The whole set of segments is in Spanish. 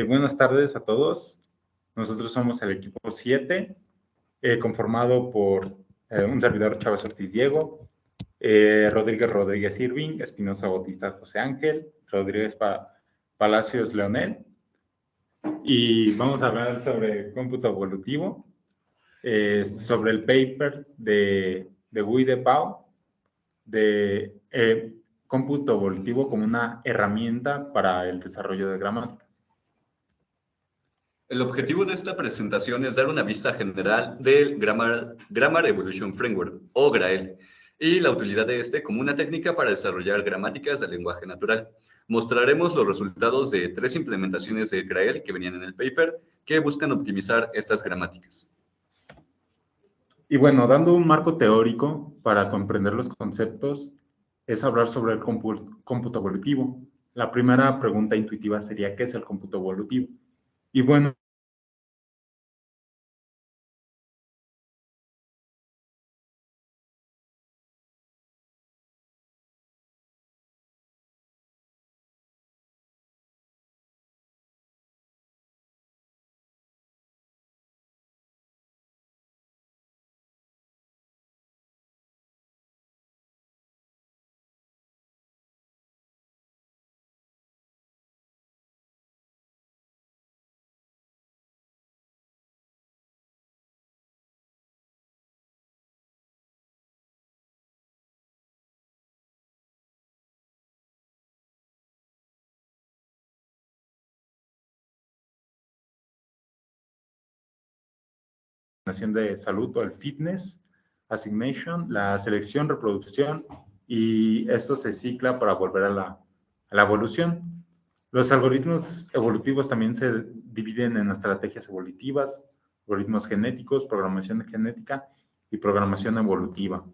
Buenas tardes a todos. Nosotros somos el equipo 7, conformado por un servidor Chávez Ortiz Diego, Rodríguez Irving, Espinosa Bautista José Ángel, Palacios Leonel, y vamos a hablar sobre cómputo evolutivo, sobre el paper de Guy de Pau, de cómputo evolutivo como una herramienta para el desarrollo de gramáticas. El objetivo de esta presentación es dar una vista general del Grammar Evolution Framework, o GRAEL, y la utilidad de este como una técnica para desarrollar gramáticas del lenguaje natural. Mostraremos los resultados de 3 implementaciones de GRAEL que venían en el paper, que buscan optimizar estas gramáticas. Y bueno, dando un marco teórico para comprender los conceptos, es hablar sobre el cómputo evolutivo. La primera pregunta intuitiva sería, ¿qué es el cómputo evolutivo? Y bueno, de salud o el fitness, assignation, la selección, reproducción, y esto se cicla para volver a la evolución. Los algoritmos evolutivos también se dividen en estrategias evolutivas, algoritmos genéticos, programación genética y programación evolutiva.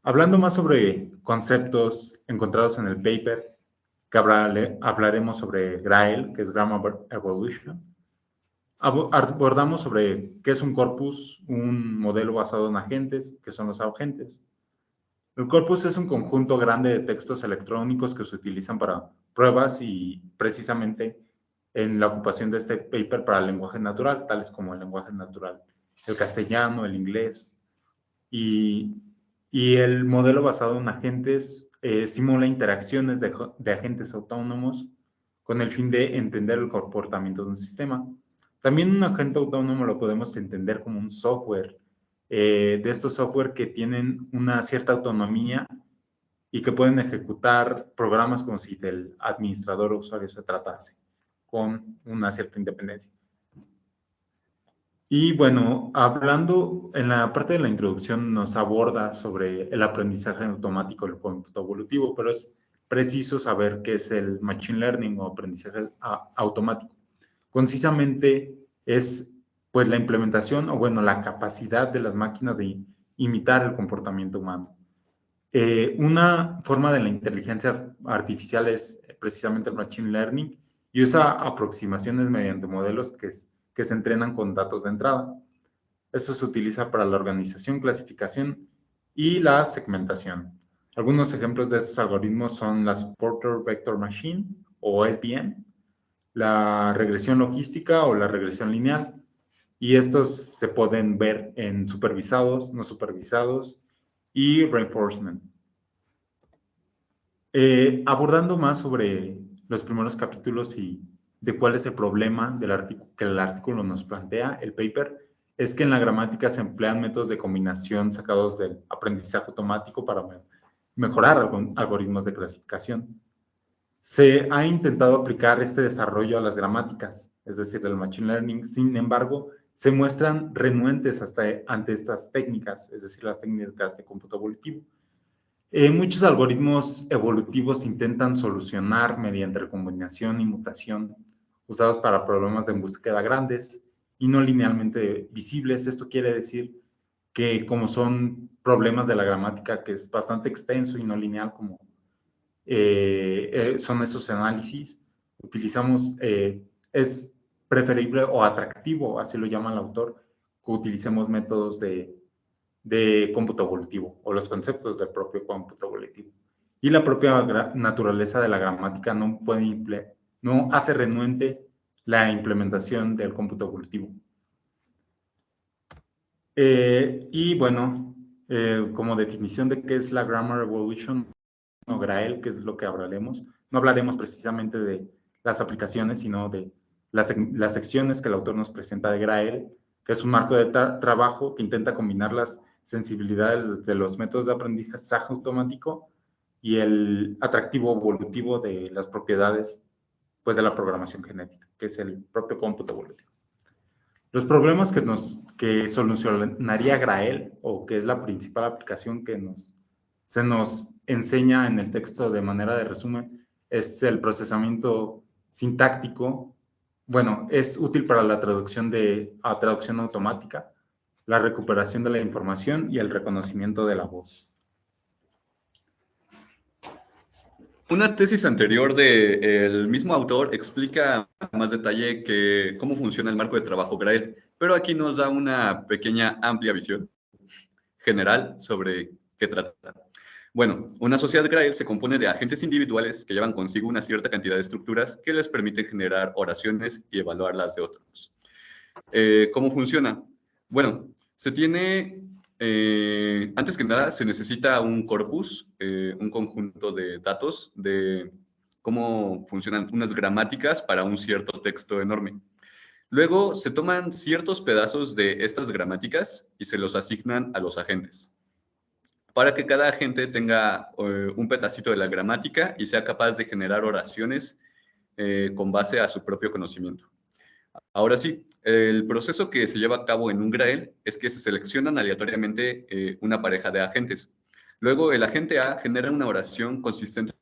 Hablando más sobre conceptos encontrados en el paper, que hablaremos sobre GRAEL, que es Grammar Evolution. Abordamos sobre qué es un corpus, un modelo basado en agentes, que son los agentes. El corpus es un conjunto grande de textos electrónicos que se utilizan para pruebas y precisamente en la ocupación de este paper para el lenguaje natural, tales como el lenguaje natural, el castellano, el inglés. Y el modelo basado en agentes simula interacciones de agentes autónomos con el fin de entender el comportamiento de un sistema. También un agente autónomo lo podemos entender como un software, de estos software que tienen una cierta autonomía y que pueden ejecutar programas como si del administrador o usuario se tratase, con una cierta independencia. Y bueno, hablando en la parte de la introducción nos aborda sobre el aprendizaje automático del cómputo evolutivo, pero es preciso saber qué es el machine learning o aprendizaje automático. Concisamente es pues la implementación o bueno, la capacidad de las máquinas de imitar el comportamiento humano. Una forma de la inteligencia artificial es precisamente el machine learning y usa aproximaciones mediante modelos que se entrenan con datos de entrada. Esto se utiliza para la organización, clasificación y la segmentación. Algunos ejemplos de estos algoritmos son la Supporter Vector Machine o SVM, la regresión logística o la regresión lineal. Y estos se pueden ver en supervisados, no supervisados y reinforcement. Abordando más sobre los primeros capítulos y de cuál es el problema que el artículo nos plantea, el paper, es que en la gramática se emplean métodos de combinación sacados del aprendizaje automático para mejorar algoritmos de clasificación. Se ha intentado aplicar este desarrollo a las gramáticas, es decir, del machine learning. Sin embargo, se muestran renuentes ante estas técnicas, es decir, las técnicas de cómputo evolutivo. Muchos algoritmos evolutivos intentan solucionar mediante recombinación y mutación usados para problemas de búsqueda grandes y no linealmente visibles. Esto quiere decir que como son problemas de la gramática que es bastante extenso y no lineal como son esos análisis, es preferible o atractivo, así lo llama el autor, que utilicemos métodos de cómputo evolutivo o los conceptos del propio cómputo evolutivo. Y la propia naturaleza de la gramática no puede no hace renuente la implementación del cómputo evolutivo. Y bueno, como definición de qué es la Grammar Evolution o GRAEL, que es lo que hablaremos, no hablaremos precisamente de las aplicaciones, sino de las secciones que el autor nos presenta de GRAEL, que es un marco de trabajo que intenta combinar las sensibilidades de los métodos de aprendizaje automático y el atractivo evolutivo de las propiedades pues, de la programación genética, que es el propio cómputo evolutivo. Los problemas que solucionaría GRAEL, o que es la principal aplicación que se nos enseña en el texto de manera de resumen, es el procesamiento sintáctico. Bueno, es útil para la traducción a traducción automática, la recuperación de la información y el reconocimiento de la voz. Una tesis anterior del mismo autor explica a más detalle cómo funciona el marco de trabajo GRAEL, pero aquí nos da una pequeña amplia visión general sobre qué trata. Bueno, una sociedad GRAEL se compone de agentes individuales que llevan consigo una cierta cantidad de estructuras que les permiten generar oraciones y evaluarlas de otros. ¿Cómo funciona? Bueno, se tiene, antes que nada, se necesita un corpus, un conjunto de datos de cómo funcionan unas gramáticas para un cierto texto enorme. Luego se toman ciertos pedazos de estas gramáticas y se los asignan a los agentes, para que cada agente tenga un pedacito de la gramática y sea capaz de generar oraciones con base a su propio conocimiento. Ahora sí, el proceso que se lleva a cabo en un GRAEL es que se seleccionan aleatoriamente una pareja de agentes. Luego, el agente A genera una oración consistente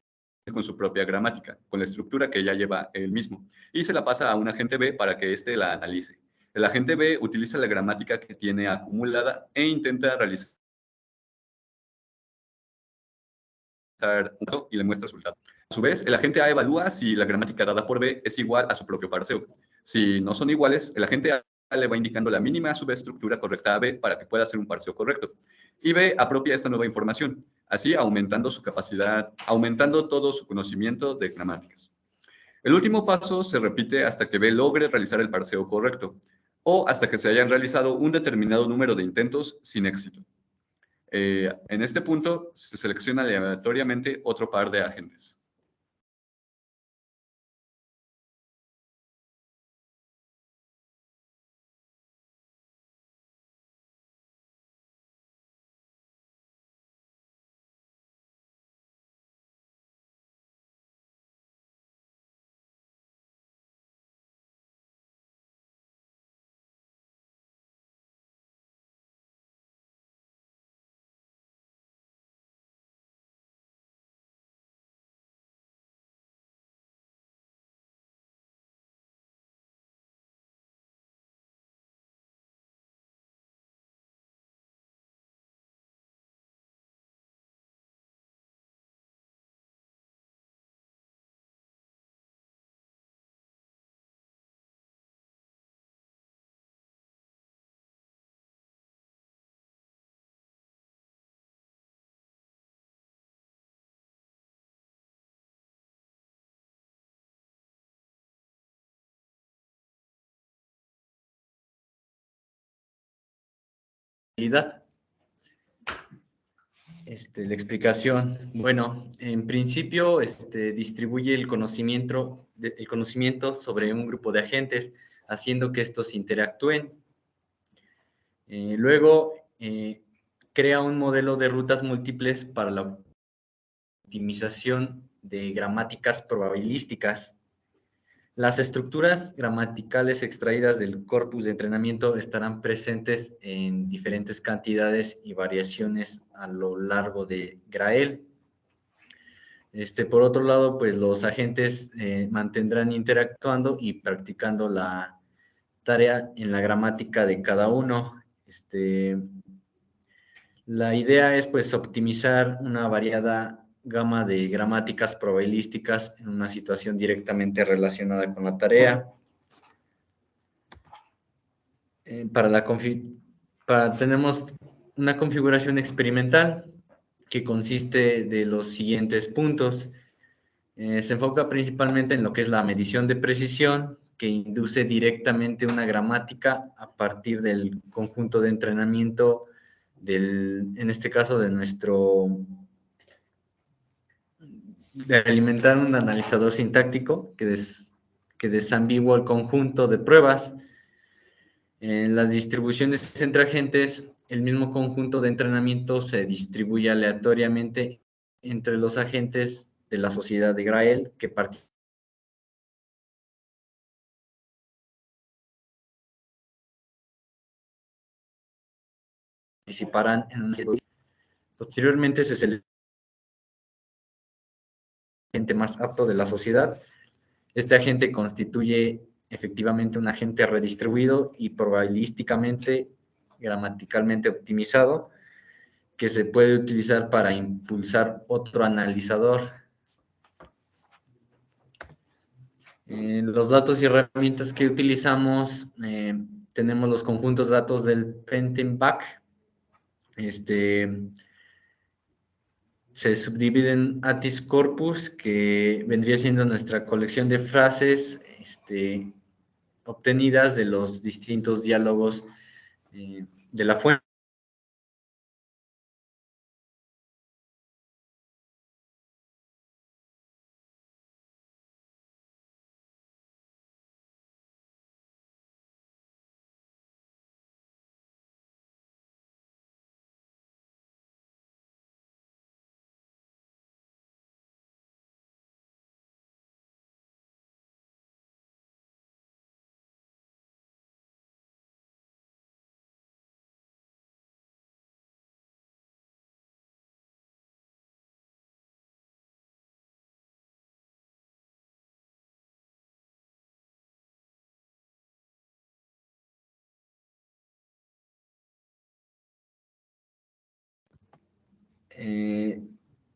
con su propia gramática, con la estructura que ya lleva él mismo, y se la pasa a un agente B para que éste la analice. El agente B utiliza la gramática que tiene acumulada e intenta realizar y le muestra el resultado. A su vez, el agente A evalúa si la gramática dada por B es igual a su propio parseo. Si no son iguales, el agente A le va indicando la mínima subestructura correcta a B para que pueda hacer un parseo correcto. Y B apropia esta nueva información, así aumentando su capacidad, aumentando todo su conocimiento de gramáticas. El último paso se repite hasta que B logre realizar el parseo correcto, o hasta que se hayan realizado un determinado número de intentos sin éxito. En este punto, se selecciona aleatoriamente otro par de agentes. La explicación. Bueno, en principio distribuye el conocimiento sobre un grupo de agentes, haciendo que estos interactúen. Luego, crea un modelo de rutas múltiples para la optimización de gramáticas probabilísticas. Las estructuras gramaticales extraídas del corpus de entrenamiento estarán presentes en diferentes cantidades y variaciones a lo largo de GRAEL. Por otro lado, pues los agentes mantendrán interactuando y practicando la tarea en la gramática de cada uno. La idea es pues optimizar una variada gama de gramáticas probabilísticas en una situación directamente relacionada con la tarea. Tenemos una configuración experimental que consiste de los siguientes puntos. Se enfoca principalmente en lo que es la medición de precisión, que induce directamente una gramática a partir del conjunto de entrenamiento en este caso, de alimentar un analizador sintáctico que desambigua el conjunto de pruebas. En las distribuciones entre agentes, el mismo conjunto de entrenamiento se distribuye aleatoriamente entre los agentes de la sociedad de Grail que participarán en una serie. Posteriormente se selecciona el agente más apto de la sociedad. Este agente constituye efectivamente un agente redistribuido y probabilísticamente, gramaticalmente optimizado, que se puede utilizar para impulsar otro analizador. Los datos y herramientas que utilizamos, tenemos los conjuntos de datos del Pentenback. Se subdividen Atis Corpus, que vendría siendo nuestra colección de frases obtenidas de los distintos diálogos de la fuente.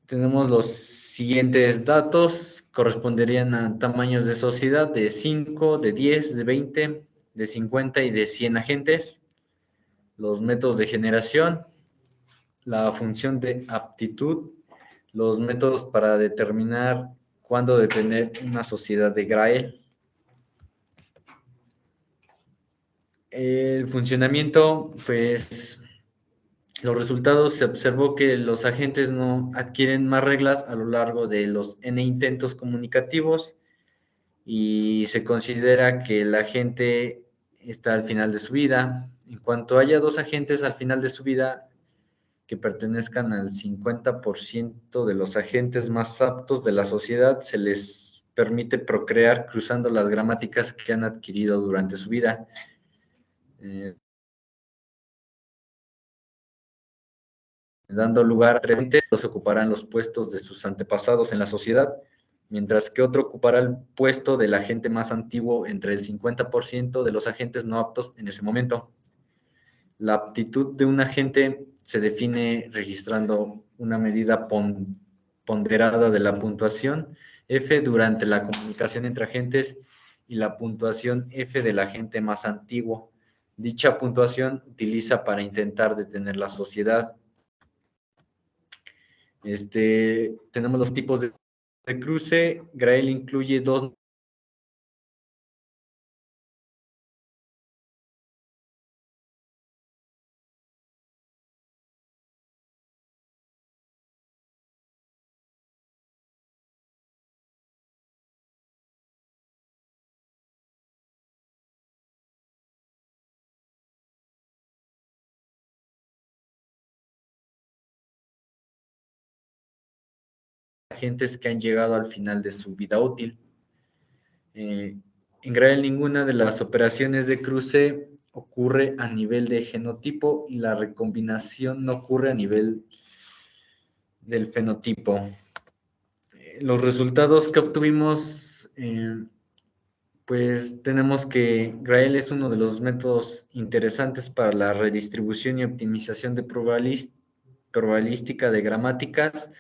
Tenemos los siguientes datos, corresponderían a tamaños de sociedad de 5, de 10, de 20, de 50 y de 100 agentes, los métodos de generación, la función de aptitud, los métodos para determinar cuándo detener una sociedad de Grail. El funcionamiento, pues los resultados se observó que los agentes no adquieren más reglas a lo largo de los N intentos comunicativos y se considera que el agente está al final de su vida. En cuanto haya dos agentes al final de su vida que pertenezcan al 50% de los agentes más aptos de la sociedad, se les permite procrear cruzando las gramáticas que han adquirido durante su vida. Dando lugar a agentes, los ocuparán los puestos de sus antepasados en la sociedad, mientras que otro ocupará el puesto del agente más antiguo entre el 50% de los agentes no aptos en ese momento. La aptitud de un agente se define registrando una medida ponderada de la puntuación F durante la comunicación entre agentes y la puntuación F del agente más antiguo. Dicha puntuación utiliza para intentar detener la sociedad. Tenemos los tipos de cruce. Grail incluye dos agentes que han llegado al final de su vida útil. En Grail ninguna de las operaciones de cruce ocurre a nivel de genotipo y la recombinación no ocurre a nivel del fenotipo. Los resultados que obtuvimos, pues tenemos que Grail es uno de los métodos interesantes para la redistribución y optimización de probabilística de gramáticas.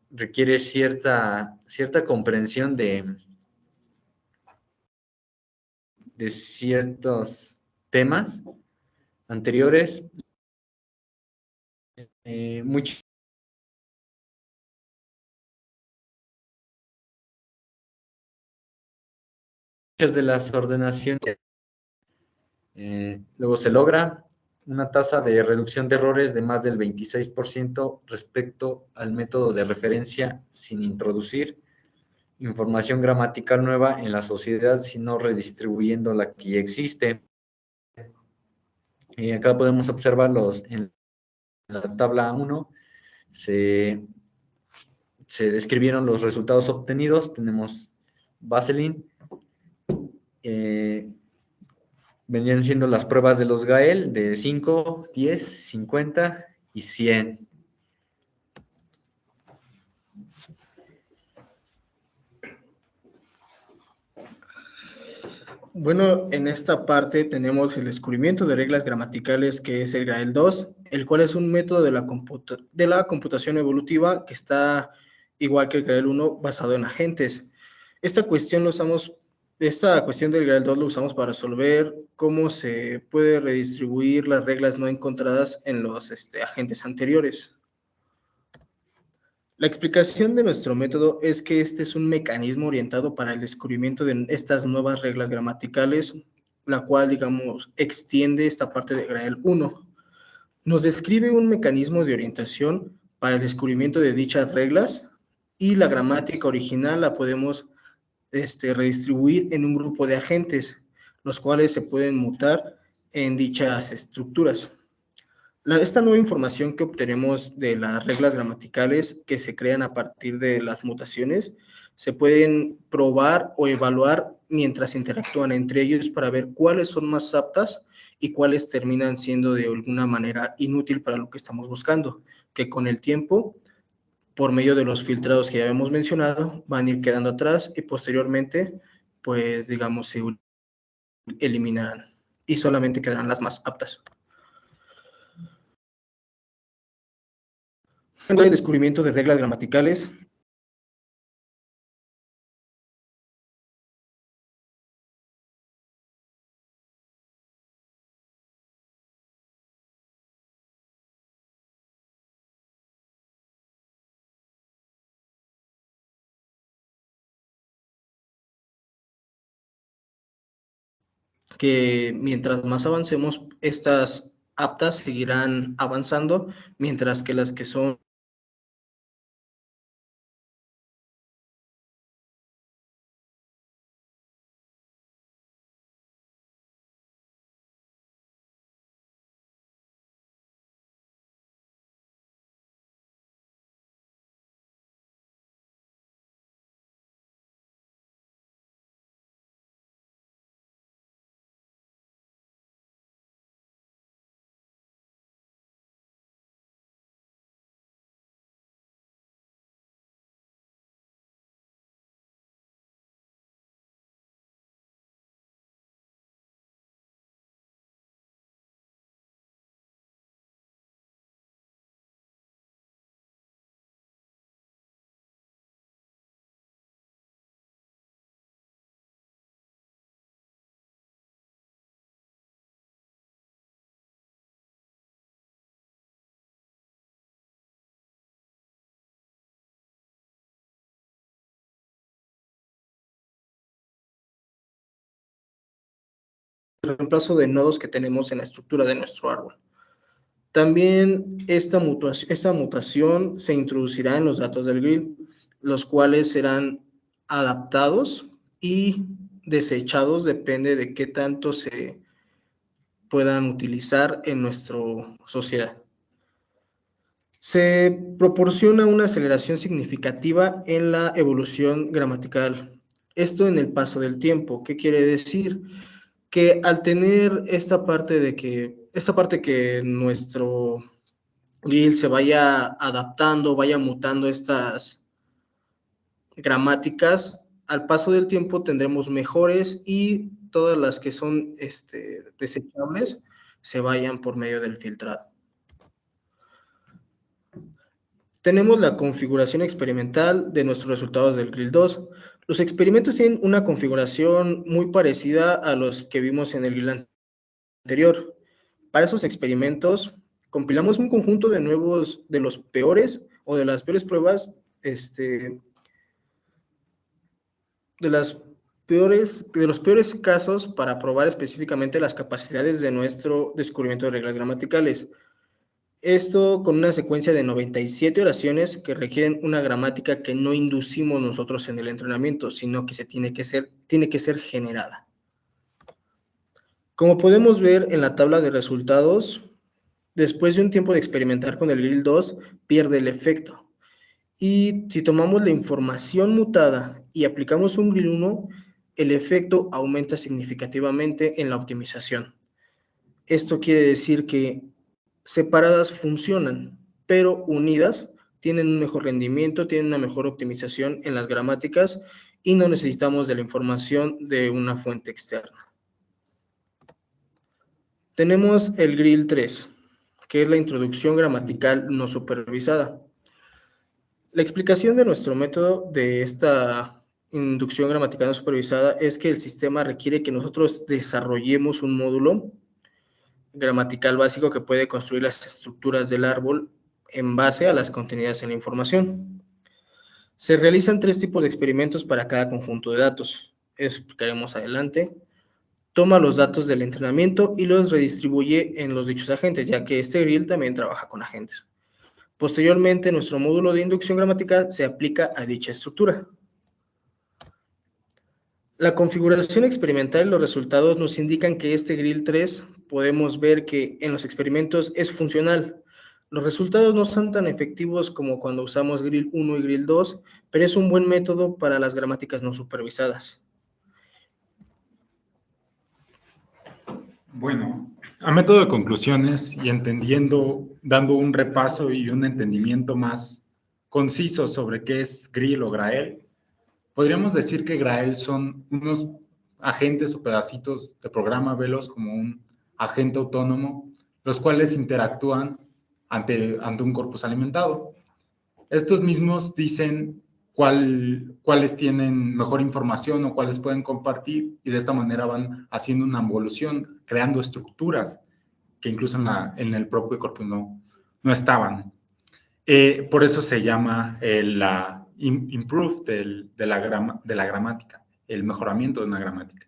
Requiere cierta comprensión de ciertos temas anteriores. Muchas de las ordenaciones. Luego se logra una tasa de reducción de errores de más del 26% respecto al método de referencia sin introducir información gramatical nueva en la sociedad, sino redistribuyendo la que ya existe. Y acá podemos observarlos en la tabla 1. Se describieron los resultados obtenidos. Tenemos Vaseline. Venían siendo las pruebas de los GAEL de 5, 10, 50 y 100. Bueno, en esta parte tenemos el descubrimiento de reglas gramaticales, que es el GRAEL 2, el cual es un método de la computación evolutiva que está igual que el GRAEL 1, basado en agentes. Esta cuestión del GRAEL 2 lo usamos para resolver cómo se puede redistribuir las reglas no encontradas en los agentes anteriores. La explicación de nuestro método es que este es un mecanismo orientado para el descubrimiento de estas nuevas reglas gramaticales, la cual, digamos, extiende esta parte de GRAEL 1. Nos describe un mecanismo de orientación para el descubrimiento de dichas reglas, y la gramática original la podemos redistribuir en un grupo de agentes, los cuales se pueden mutar en dichas estructuras. Esta nueva información que obtenemos de las reglas gramaticales que se crean a partir de las mutaciones se pueden probar o evaluar mientras interactúan entre ellos para ver cuáles son más aptas y cuáles terminan siendo de alguna manera inútil para lo que estamos buscando, que con el tiempo, por medio de los filtrados que ya habíamos mencionado, van a ir quedando atrás y posteriormente, pues digamos, se eliminarán y solamente quedarán las más aptas. El descubrimiento de reglas gramaticales que mientras más avancemos, estas aptas seguirán avanzando, mientras que las que son el reemplazo de nodos que tenemos en la estructura de nuestro árbol. También esta mutación se introducirá en los datos del GRIL, los cuales serán adaptados y desechados, depende de qué tanto se puedan utilizar en nuestra sociedad. Se proporciona una aceleración significativa en la evolución gramatical. Esto en el paso del tiempo. ¿Qué quiere decir? Que al tener esta parte que nuestro GRIL se vaya adaptando, vaya mutando estas gramáticas, al paso del tiempo tendremos mejores, y todas las que son desechables se vayan por medio del filtrado. Tenemos la configuración experimental de nuestros resultados del GRIL 2. Los experimentos tienen una configuración muy parecida a los que vimos en el GRIL anterior. Para esos experimentos, compilamos un conjunto de los peores o de las peores pruebas, de las los peores casos para probar específicamente las capacidades de nuestro descubrimiento de reglas gramaticales. Esto con una secuencia de 97 oraciones que requieren una gramática que no inducimos nosotros en el entrenamiento, sino que tiene que ser generada. Como podemos ver en la tabla de resultados, después de un tiempo de experimentar con el Grill 2, pierde el efecto. Y si tomamos la información mutada y aplicamos un Grill 1, el efecto aumenta significativamente en la optimización. Esto quiere decir que separadas funcionan, pero unidas tienen un mejor rendimiento, tienen una mejor optimización en las gramáticas y no necesitamos de la información de una fuente externa. Tenemos el Grill 3, que es la introducción gramatical no supervisada. La explicación de nuestro método de esta inducción gramatical no supervisada es que el sistema requiere que nosotros desarrollemos un módulo gramatical básico que puede construir las estructuras del árbol en base a las contenidas en la información. Se realizan 3 tipos de experimentos para cada conjunto de datos. Eso explicaremos adelante. Toma los datos del entrenamiento y los redistribuye en los dichos agentes, ya que este Grill también trabaja con agentes. Posteriormente, nuestro módulo de inducción gramatical se aplica a dicha estructura. La configuración experimental y los resultados nos indican que este Grill 3 podemos ver que en los experimentos es funcional. Los resultados no son tan efectivos como cuando usamos Grill 1 y Grill 2, pero es un buen método para las gramáticas no supervisadas. Bueno, a método de conclusiones y dando un repaso y un entendimiento más conciso sobre qué es Grill o Grael, podríamos decir que Grael son unos agentes o pedacitos de programa, velos como un agente autónomo, los cuales interactúan ante un corpus alimentado. Estos mismos dicen cuáles tienen mejor información o cuáles pueden compartir, y de esta manera van haciendo una evolución, creando estructuras que incluso en el propio corpus no estaban. Por eso se llama la improve de la gramática, el mejoramiento de una gramática.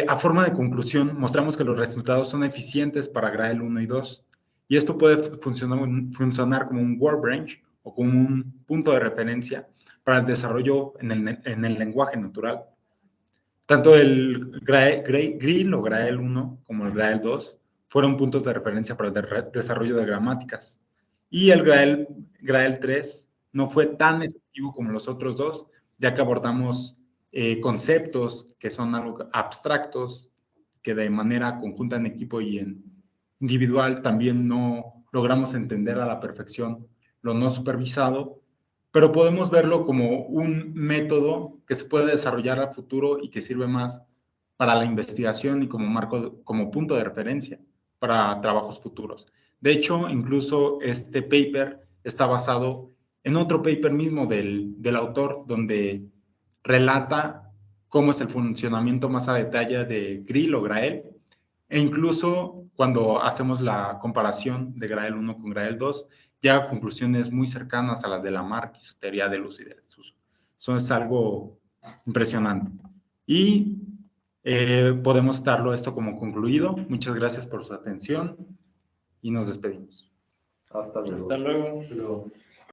A forma de conclusión, mostramos que los resultados son eficientes para Grael 1 y 2, y esto puede funcionar como un workbench o como un punto de referencia para el desarrollo en el lenguaje natural. Tanto el Grill o Grael 1 como el Grael 2 fueron puntos de referencia para el desarrollo de gramáticas. Y el Grael 3 no fue tan efectivo como los otros dos, ya que abordamos conceptos que son algo abstractos, que de manera conjunta en equipo y en individual también no logramos entender a la perfección lo no supervisado, pero podemos verlo como un método que se puede desarrollar a futuro y que sirve más para la investigación y como punto de referencia para trabajos futuros. De hecho, incluso este paper está basado en otro paper mismo del autor, donde relata cómo es el funcionamiento más a detalle de Grill o Grael, e incluso cuando hacemos la comparación de Grael 1 con Grael 2, llega a conclusiones muy cercanas a las de Lamarck y su teoría del uso y del desuso. Eso es algo impresionante. Y podemos darlo esto como concluido. Muchas gracias por su atención y nos despedimos. Hasta luego. Hasta luego.